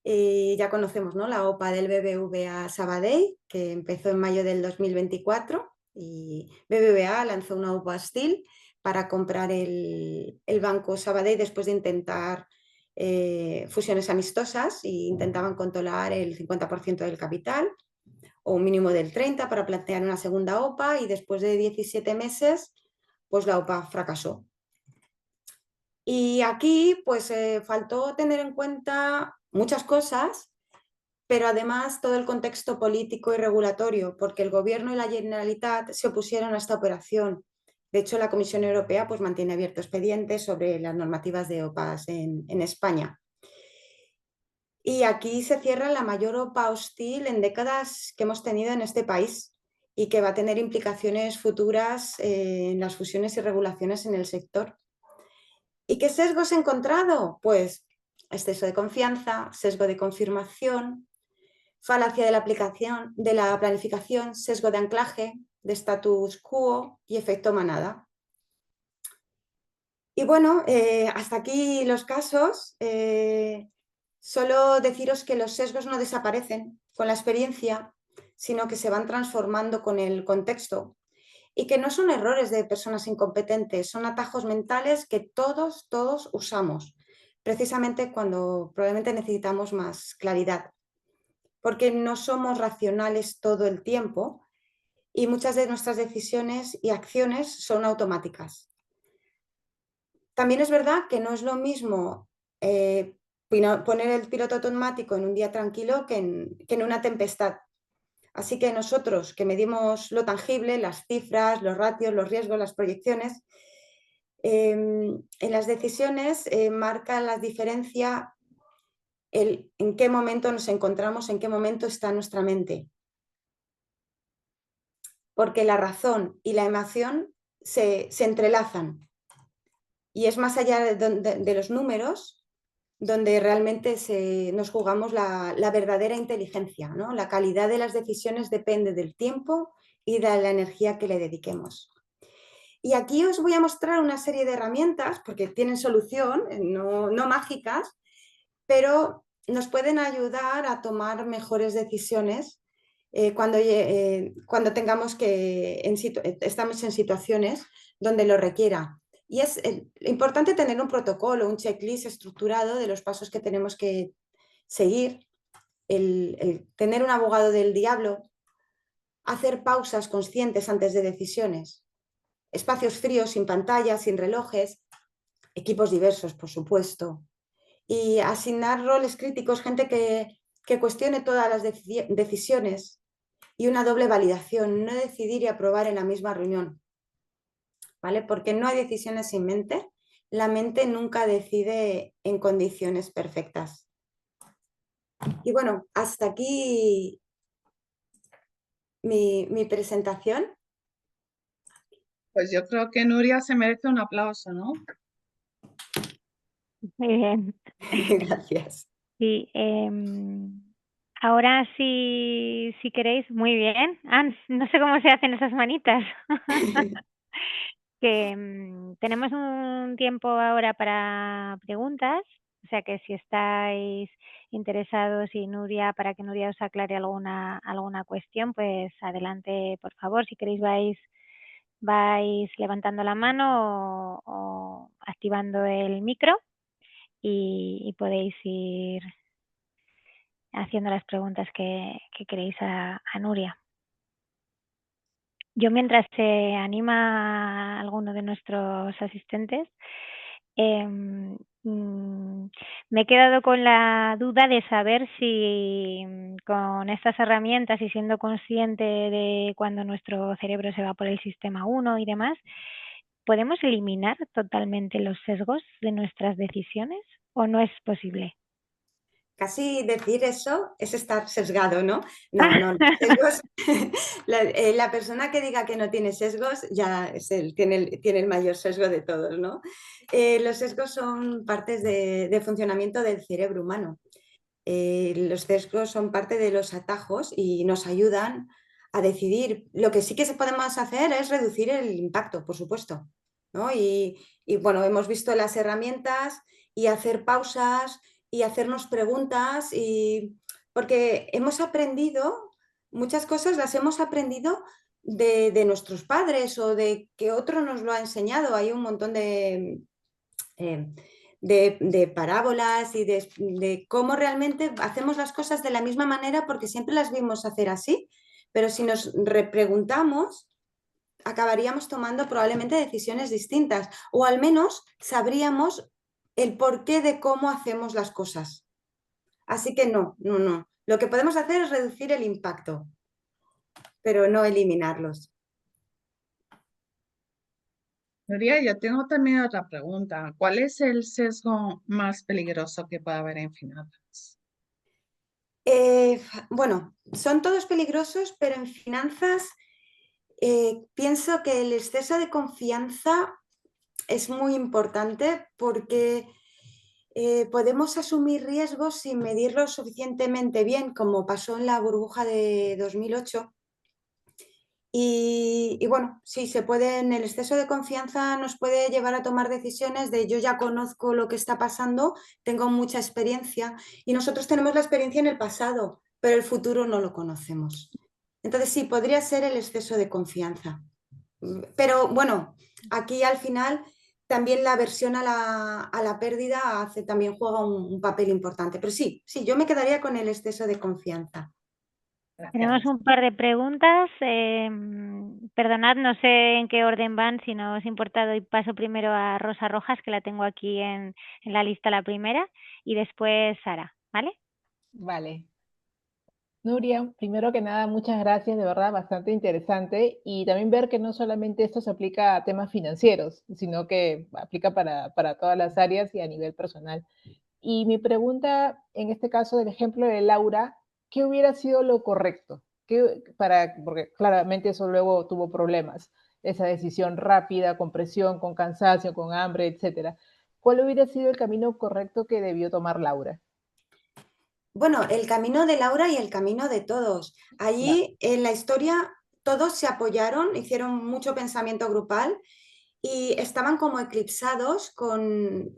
Ya conocemos, ¿no?, la OPA del BBVA Sabadell, que empezó en mayo del 2024, y BBVA lanzó una OPA hostil para comprar el banco Sabadell después de intentar fusiones amistosas, e intentaban controlar el 50% del capital o un mínimo del 30% para plantear una segunda OPA, y después de 17 meses pues la OPA fracasó. Y aquí pues faltó tener en cuenta muchas cosas, pero además todo el contexto político y regulatorio, porque el Gobierno y la Generalitat se opusieron a esta operación. De hecho, la Comisión Europea pues, mantiene abierto expedientes sobre las normativas de OPAs en España. Y aquí se cierra la mayor OPA hostil en décadas que hemos tenido en este país y que va a tener implicaciones futuras en las fusiones y regulaciones en el sector. ¿Y qué sesgos he encontrado? Pues exceso de confianza, sesgo de confirmación, falacia de la aplicación, de la planificación, sesgo de anclaje, de status quo y efecto manada. Y bueno, hasta aquí los casos. Solo deciros que los sesgos no desaparecen con la experiencia, sino que se van transformando con el contexto, y que no son errores de personas incompetentes, son atajos mentales que todos usamos, precisamente cuando probablemente necesitamos más claridad, porque no somos racionales todo el tiempo y muchas de nuestras decisiones y acciones son automáticas. También es verdad que no es lo mismo poner el piloto automático en un día tranquilo que en una tempestad. Así que nosotros que medimos lo tangible, las cifras, los ratios, los riesgos, las proyecciones, en las decisiones marca la diferencia en qué momento nos encontramos, en qué momento está nuestra mente. Porque la razón y la emoción se entrelazan. Y es más allá de los números donde realmente nos jugamos la verdadera inteligencia, ¿no? La calidad de las decisiones depende del tiempo y de la energía que le dediquemos. Y aquí os voy a mostrar una serie de herramientas, porque tienen solución, no mágicas, pero nos pueden ayudar a tomar mejores decisiones cuando tengamos estamos en situaciones donde lo requiera. Y es importante tener un protocolo, un checklist estructurado de los pasos que tenemos que seguir, el tener un abogado del diablo, hacer pausas conscientes antes de decisiones, espacios fríos, sin pantallas, sin relojes, equipos diversos, por supuesto, y asignar roles críticos, gente que cuestione todas las decisiones, y una doble validación, no decidir y aprobar en la misma reunión, ¿vale? Porque no hay decisiones sin mente, la mente nunca decide en condiciones perfectas. Y bueno, hasta aquí mi presentación. Pues yo creo que Nuria se merece un aplauso, ¿no? Muy bien. Gracias. Sí, ahora si queréis, muy bien. No sé cómo se hacen esas manitas. Que tenemos un tiempo ahora para preguntas, o sea que si estáis interesados y Nuria, para que Nuria os aclare alguna cuestión, pues adelante, por favor. Si queréis vais levantando la mano o activando el micro y podéis ir haciendo las preguntas que queréis a Nuria. Yo, mientras se anima a alguno de nuestros asistentes, me he quedado con la duda de saber si con estas herramientas y siendo consciente de cuando nuestro cerebro se va por el sistema 1 y demás, ¿podemos eliminar totalmente los sesgos de nuestras decisiones o no es posible? Casi decir eso es estar sesgado, ¿no? No, no, los sesgos, la persona que diga que no tiene sesgos ya es tiene el mayor sesgo de todos, ¿no? Los sesgos son partes de funcionamiento del cerebro humano. Los sesgos son parte de los atajos y nos ayudan a decidir. Lo que sí que podemos hacer es reducir el impacto, por supuesto, ¿no? Y bueno, hemos visto las herramientas y hacer pausas y hacernos preguntas porque hemos aprendido, muchas cosas las hemos aprendido de nuestros padres o de que otro nos lo ha enseñado. Hay un montón eh, de parábolas y de cómo realmente hacemos las cosas de la misma manera porque siempre las vimos hacer así, pero si nos repreguntamos acabaríamos tomando probablemente decisiones distintas o al menos sabríamos el porqué de cómo hacemos las cosas. Así que no, no, no. Lo que podemos hacer es reducir el impacto, pero no eliminarlos. Nuria, yo tengo también otra pregunta. ¿Cuál es el sesgo más peligroso que puede haber en finanzas? Bueno, son todos peligrosos, pero en finanzas pienso que el exceso de confianza es muy importante porque podemos asumir riesgos sin medirlos suficientemente bien, como pasó en la burbuja de 2008. Y bueno, sí, el exceso de confianza nos puede llevar a tomar decisiones de yo ya conozco lo que está pasando, tengo mucha experiencia y nosotros tenemos la experiencia en el pasado, pero el futuro no lo conocemos. Entonces sí, podría ser el exceso de confianza. Pero bueno, aquí al final también la aversión a la pérdida también juega un papel importante. Pero sí, sí, yo me quedaría con el exceso de confianza. Tenemos Gracias. un par de preguntas. Perdonad, no sé en qué orden van, si no os importa doy paso primero a Rosa Rojas, que la tengo aquí en la lista la primera, y después Sara, ¿vale? Vale. Nuria, primero que nada, muchas gracias, de verdad, bastante interesante. Y también ver que no solamente esto se aplica a temas financieros, sino que aplica para todas las áreas y a nivel personal. Y mi pregunta, en este caso del ejemplo de Laura, ¿qué hubiera sido lo correcto? Porque claramente eso luego tuvo problemas, esa decisión rápida, con presión, con cansancio, con hambre, etcétera. ¿Cuál hubiera sido el camino correcto que debió tomar Laura? Bueno, el camino de Laura y el camino de todos. Ya. Allí en la historia todos se apoyaron, hicieron mucho pensamiento grupal y estaban como eclipsados con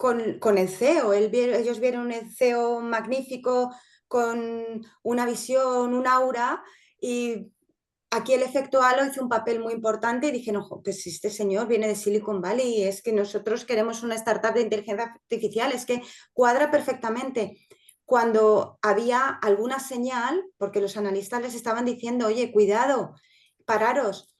el CEO. Ellos vieron el CEO magnífico, con una visión, un aura, y aquí el efecto halo hizo un papel muy importante y dije, no, pues si este señor viene de Silicon Valley y es que nosotros queremos una startup de inteligencia artificial, es que cuadra perfectamente. Cuando había alguna señal, porque los analistas les estaban diciendo, oye, cuidado, pararos,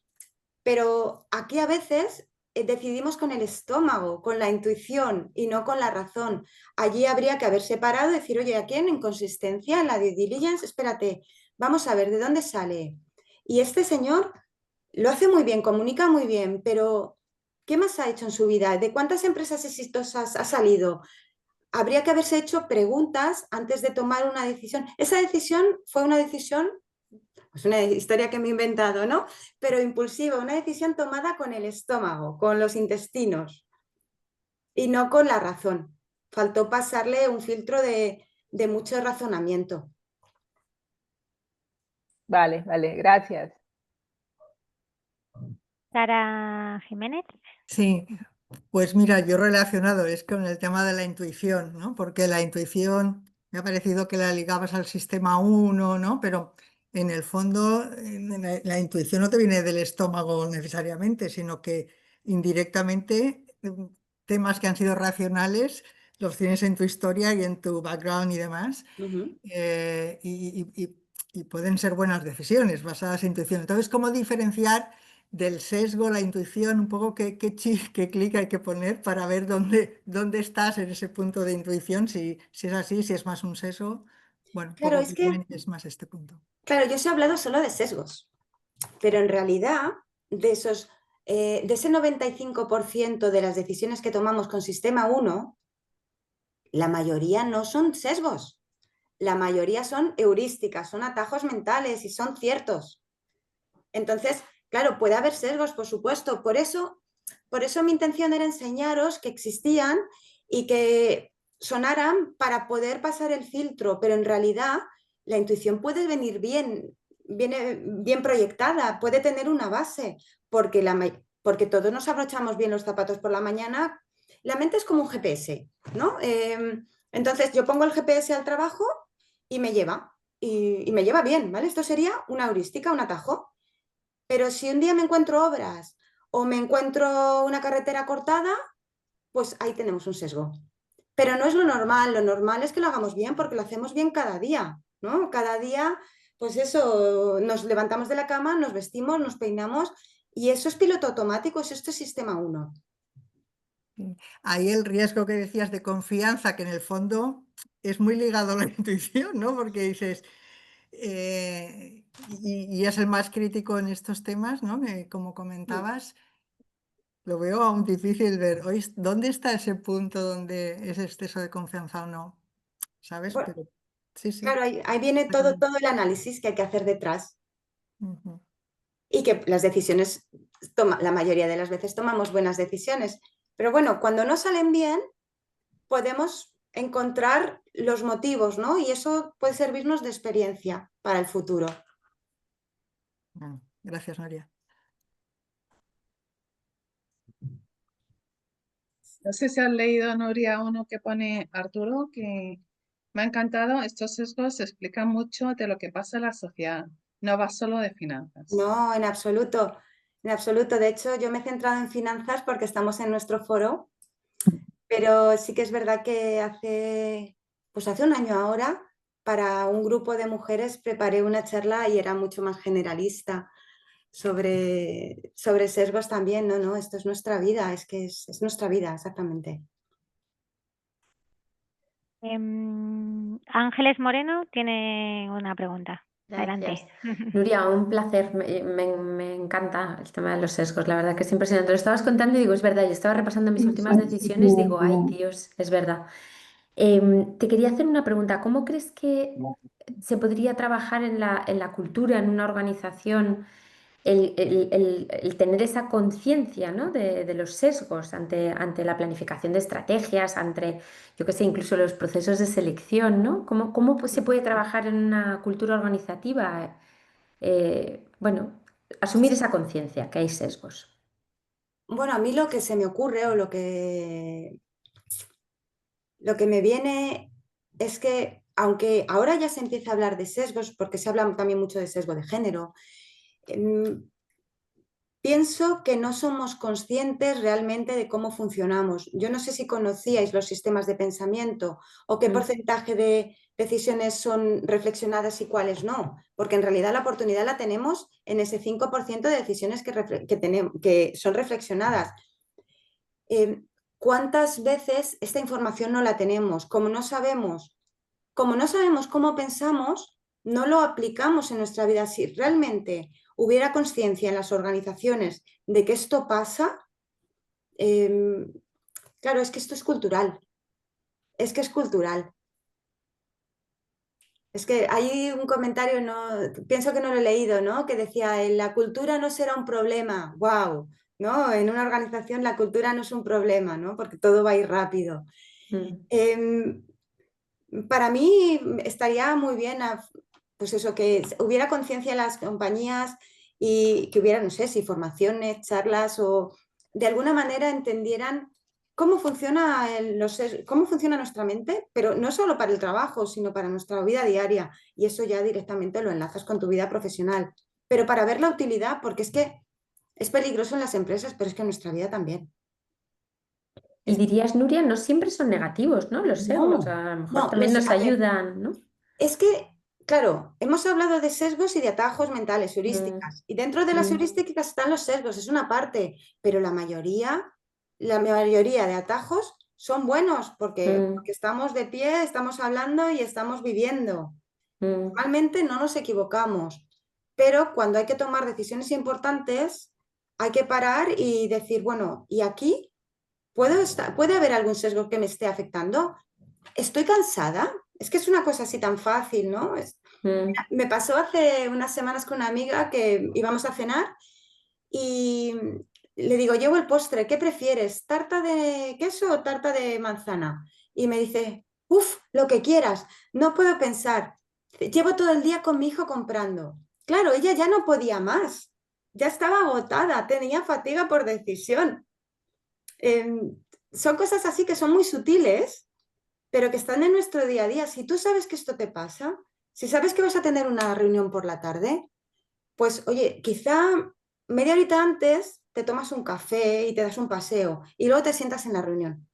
pero aquí a veces decidimos con el estómago, con la intuición y no con la razón. Allí habría que haber separado y decir, oye, aquí en inconsistencia, en la due diligence, espérate, vamos a ver de dónde sale. Y este señor lo hace muy bien, comunica muy bien, pero ¿qué más ha hecho en su vida? ¿De cuántas empresas exitosas ha salido? habría que haberse hecho preguntas antes de tomar una decisión. Esa decisión fue una decisión, es una historia que me he inventado, ¿no? Pero impulsiva, una decisión tomada con el estómago, con los intestinos y no con la razón. Faltó pasarle un filtro de mucho razonamiento. Vale, vale, gracias. Sara Jiménez. Sí, pues mira, yo relacionado es con el tema de la intuición, ¿no? Porque la intuición me ha parecido que la ligabas al sistema 1, ¿no? Pero en el fondo la intuición no te viene del estómago necesariamente, sino que indirectamente temas que han sido racionales los tienes en tu historia y en tu background y demás. Uh-huh. Y pueden ser buenas decisiones basadas en intuición. Entonces, ¿cómo diferenciar del sesgo, la intuición, un poco qué clic hay que poner para ver dónde estás en ese punto de intuición, si es así, si es más un sesgo? Bueno, un Claro, poco es que que, comentes más este punto. claro, yo os he hablado solo de sesgos, pero en realidad de ese 95% de las decisiones que tomamos con sistema 1, la mayoría no son sesgos. La mayoría son heurísticas, son atajos mentales y son ciertos. Entonces, claro, puede haber sesgos, por supuesto. Por eso mi intención era enseñaros que existían y que sonaran para poder pasar el filtro, pero en realidad la intuición puede venir viene bien proyectada, puede tener una base, porque todos nos abrochamos bien los zapatos por la mañana. La mente es como un GPS, ¿no? Entonces yo pongo el GPS al trabajo y me lleva, y me lleva bien, ¿vale? Esto sería una heurística, un atajo. Pero si un día me encuentro obras o me encuentro una carretera cortada, pues ahí tenemos un sesgo. Pero no es lo normal es que lo hagamos bien porque lo hacemos bien cada día, ¿no? Cada día, pues eso, nos levantamos de la cama, nos vestimos, nos peinamos y eso es piloto automático, eso es sistema 1. Ahí el riesgo que decías de confianza, que en el fondo es muy ligado a la intuición, ¿no? Porque dices, y es el más crítico en estos temas, ¿no? Como comentabas, lo veo aún difícil ver, ¿dónde está ese punto donde es exceso de confianza o no? ¿Sabes? Bueno, Pero sí, sí. claro, ahí viene todo el análisis que hay que hacer detrás. Ujú. Y que las decisiones, la mayoría de las veces tomamos buenas decisiones. Pero bueno, cuando no salen bien, podemos encontrar los motivos, ¿no? Y eso puede servirnos de experiencia para el futuro. Gracias, María. No sé si has leído, Nuria, uno que pone Arturo, que me ha encantado. Estos sesgos explican mucho de lo que pasa en la sociedad. No va solo de finanzas. No, en absoluto. En absoluto. De hecho, yo me he centrado en finanzas porque estamos en nuestro foro, pero sí que es verdad que hace un año ahora, para un grupo de mujeres preparé una charla y era mucho más generalista sobre sesgos también. No, esto es nuestra vida, es que es nuestra vida, exactamente. Ángeles Moreno tiene una pregunta. Adelante. Gracias. Nuria, un placer. Me encanta el tema de los sesgos. La verdad que es impresionante. Lo estabas contando y digo, es verdad. Yo estaba repasando mis últimas decisiones. Digo, ay, Dios, es verdad. Te quería hacer una pregunta. ¿Cómo crees que se podría trabajar en la cultura, en una organización, el tener esa conciencia, ¿no? de los sesgos ante la planificación de estrategias, ante, yo qué sé, incluso los procesos de selección, ¿no? ¿Cómo pues, se puede trabajar en una cultura organizativa? Bueno, asumir esa conciencia que hay sesgos. Bueno, a mí lo que se me ocurre o lo que me viene es que, aunque ahora ya se empieza a hablar de sesgos, porque se habla también mucho de sesgo de género, pienso que no somos conscientes realmente de cómo funcionamos. Yo no sé si conocíais los sistemas de pensamiento o qué porcentaje de decisiones son reflexionadas y cuáles no, porque en realidad la oportunidad la tenemos en ese 5% de decisiones que son reflexionadas. ¿Cuántas veces esta información no la tenemos? Como no sabemos cómo pensamos, no lo aplicamos en nuestra vida. Si realmente hubiera conciencia en las organizaciones de que esto pasa, claro, es que esto es cultural. es que es cultural. Es que hay un comentario, no, pienso que no lo he leído, ¿no? Que decía, la cultura no será un problema. ¡Wow! ¿No? En una organización la cultura no es un problema, ¿no? Porque todo va a ir rápido. Mm. Em, para mí estaría muy bien, pues eso, que hubiera conciencia en las compañías y que hubiera, no sé, si formaciones, charlas o de alguna manera entendieran cómo funciona, cómo funciona nuestra mente, pero no solo para el trabajo, sino para nuestra vida diaria. Y eso ya directamente lo enlazas con tu vida profesional. Pero para ver la utilidad, porque es que es peligroso en las empresas, pero es que en nuestra vida también. Y dirías, Nuria, no siempre son negativos, ¿no? Los sesgos, No, a lo mejor no, también nos a ver, ayudan, ¿no? es que, claro, hemos hablado de sesgos y de atajos mentales, Mm, heurísticas. Y dentro de las mm, heurísticas están los sesgos, es una parte, pero la mayoría de atajos son buenos porque mm, estamos de pie, estamos hablando y estamos viviendo. mm, Normalmente no nos equivocamos, pero cuando hay que tomar decisiones importantes, hay que parar y decir, bueno, ¿y aquí puede haber algún sesgo que me esté afectando? ¿Estoy cansada? Es que es una cosa así tan fácil, ¿no? mm, Me pasó hace unas semanas con una amiga que íbamos a cenar y le digo, llevo el postre, ¿qué prefieres? ¿Tarta de queso o tarta de manzana? Y me dice, uff, lo que quieras, no puedo pensar. Llevo todo el día con mi hijo comprando. Claro, ella ya no podía más, ya estaba agotada, tenía fatiga por decisión. Em, Son cosas así que son muy sutiles pero que están en nuestro día a día. Si tú sabes que esto te pasa, si sabes que vas a tener una reunión por la tarde, pues oye, quizá media horita antes te tomas un café y te das un paseo y luego te sientas en la reunión.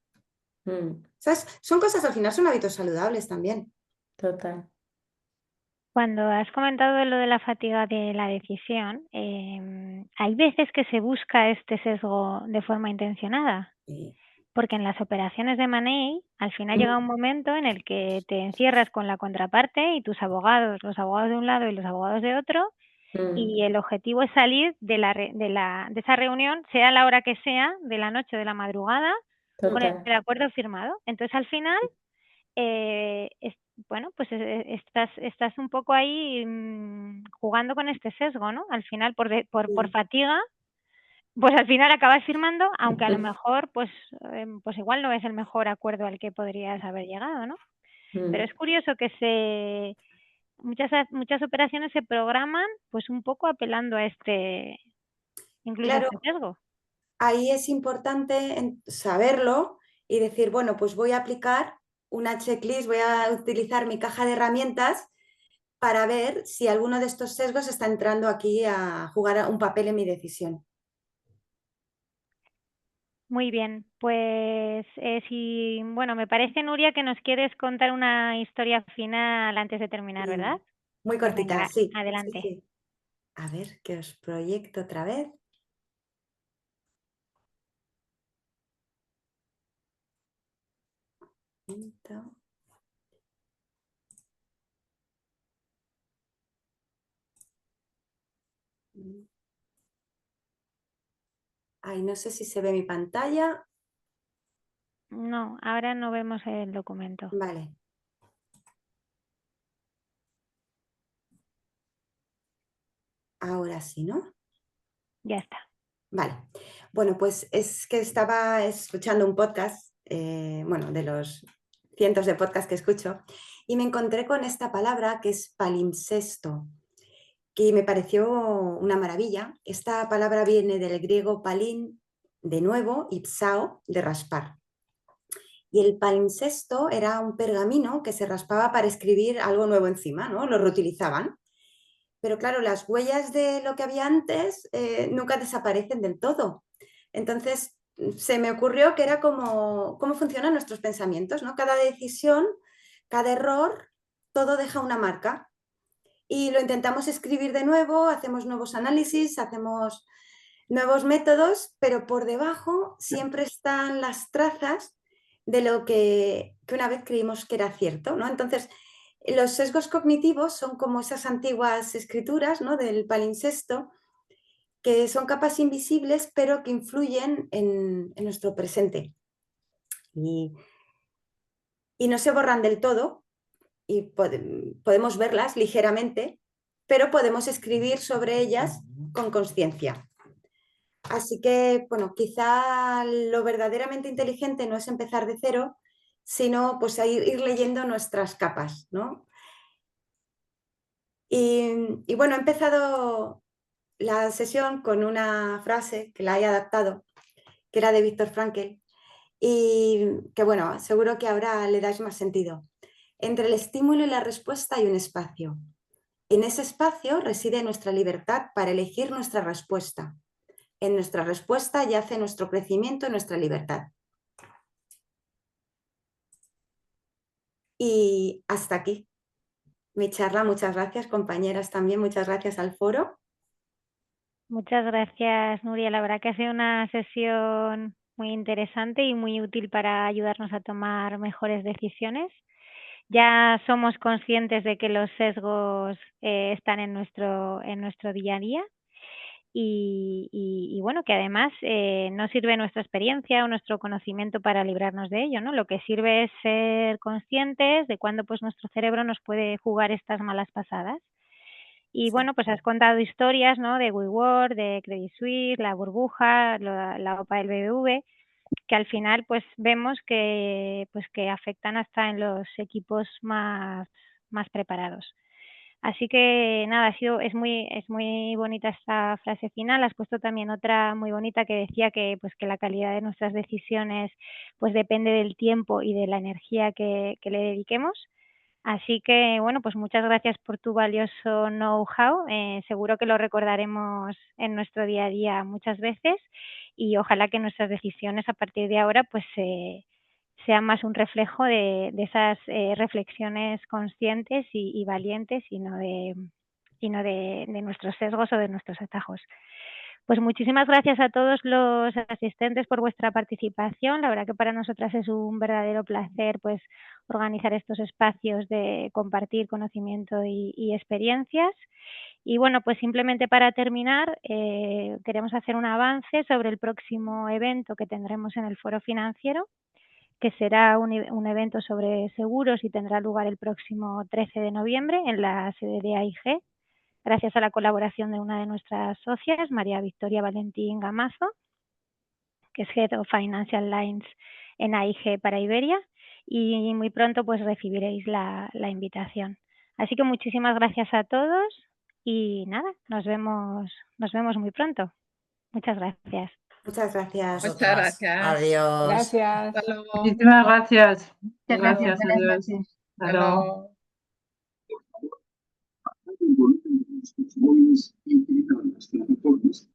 mm, ¿Sabes? Son cosas, al final son hábitos saludables también. total. Cuando has comentado lo de la fatiga de la decisión, hay veces que se busca este sesgo de forma intencionada, Sí. porque en las operaciones de Money al final llega un momento en el que te encierras con la contraparte y tus abogados, los abogados de un lado y los abogados de otro, y Mm, el objetivo es salir de esa reunión, sea la hora que sea, de la noche o de la madrugada, con total. el acuerdo firmado. Entonces, al final, bueno, pues estás un poco ahí jugando con este sesgo, ¿no? Al final, por Sí. fatiga, pues al final acabas firmando, aunque a lo mejor, pues igual no es el mejor acuerdo al que podrías haber llegado, ¿no? Pero Mm. es curioso que muchas operaciones se programan, pues un poco apelando a incluso a Claro, este sesgo. ahí es importante saberlo y decir, bueno, pues voy a aplicar una checklist, voy a utilizar mi caja de herramientas para ver si alguno de estos sesgos está entrando aquí a jugar un papel en mi decisión. Muy bien, pues bueno, me parece, Nuria, que nos quieres contar una historia final antes de terminar, Sí, ¿verdad? muy Pues cortita, venga, sí, sí, adelante. sí. A ver, que os proyecto otra vez. Ay, no sé si se ve mi pantalla. No, ahora no vemos el documento. Vale. Ahora sí, ¿no? Ya está. Vale. Bueno, pues es que estaba escuchando un podcast, bueno, de los cientos de podcasts que escucho, y me encontré con esta palabra que es palimpsesto, que me pareció una maravilla. Esta palabra viene del griego palín, de nuevo, y psao, de raspar. Y el palimpsesto era un pergamino que se raspaba para escribir algo nuevo encima, ¿no? Lo reutilizaban. Pero claro, las huellas de lo que había antes nunca desaparecen del todo. Entonces, se me ocurrió que era como cómo funcionan nuestros pensamientos, ¿no? Cada decisión, cada error, todo deja una marca. Y lo intentamos escribir de nuevo, hacemos nuevos análisis, hacemos nuevos métodos, pero por debajo siempre están las trazas de lo que una vez creímos que era cierto, ¿no? Entonces, los sesgos cognitivos son como esas antiguas escrituras, ¿no? Del palimpsesto, que son capas invisibles, pero que influyen en nuestro presente. Y y no se borran del todo y podemos verlas ligeramente, pero podemos escribir sobre ellas con conciencia. Así que, bueno, quizá lo verdaderamente inteligente no es empezar de cero, sino pues ir leyendo nuestras capas, ¿no? Y bueno, he empezado la sesión con una frase que la he adaptado, que era de Viktor Frankl, y que bueno, seguro que ahora le dais más sentido. Entre el estímulo y la respuesta hay un espacio. En ese espacio reside nuestra libertad para elegir nuestra respuesta. En nuestra respuesta yace nuestro crecimiento y nuestra libertad. Y hasta aquí mi charla. Muchas gracias, compañeras, también. Muchas gracias al foro. Muchas gracias, Nuria. La verdad que ha sido una sesión muy interesante y muy útil para ayudarnos a tomar mejores decisiones. Ya somos conscientes de que los sesgos están en nuestro día a día y bueno, que además no sirve nuestra experiencia o nuestro conocimiento para librarnos de ello, ¿no? Lo que sirve es ser conscientes de cuándo pues nuestro cerebro nos puede jugar estas malas pasadas. Y bueno, pues has contado historias, ¿no? De WeWork, de Credit Suisse, la burbuja, la OPA del BBV, que al final pues vemos que afectan hasta en los equipos más preparados. Así que nada, es muy bonita esta frase final. Has puesto también otra muy bonita que decía que pues que la calidad de nuestras decisiones pues depende del tiempo y de la energía que le dediquemos. Así que, bueno, pues muchas gracias por tu valioso know-how. Seguro que lo recordaremos en nuestro día a día muchas veces y ojalá que nuestras decisiones a partir de ahora pues sean más un reflejo de esas reflexiones conscientes y valientes y no de nuestros sesgos o de nuestros atajos. Pues muchísimas gracias a todos los asistentes por vuestra participación. La verdad que para nosotras es un verdadero placer pues organizar estos espacios de compartir conocimiento y experiencias. Y bueno, pues simplemente para terminar, queremos hacer un avance sobre el próximo evento que tendremos en el Foro Financiero, que será un evento sobre seguros y tendrá lugar el próximo 13 de noviembre en la sede de AIG, gracias a la colaboración de una de nuestras socias, María Victoria Valentín Gamazo, que es Head of Financial Lines en AIG para Iberia, y muy pronto pues recibiréis la invitación. Así que muchísimas gracias a todos y nada, nos vemos muy pronto. Muchas gracias. Muchas gracias. Muchas gracias. Adiós. Gracias. Hasta luego. Muchísimas gracias. Muchas Gracias, gracias. Buenas adiós. noches. Hasta Hasta luego. luego. Los móviles y utilizan las plataformas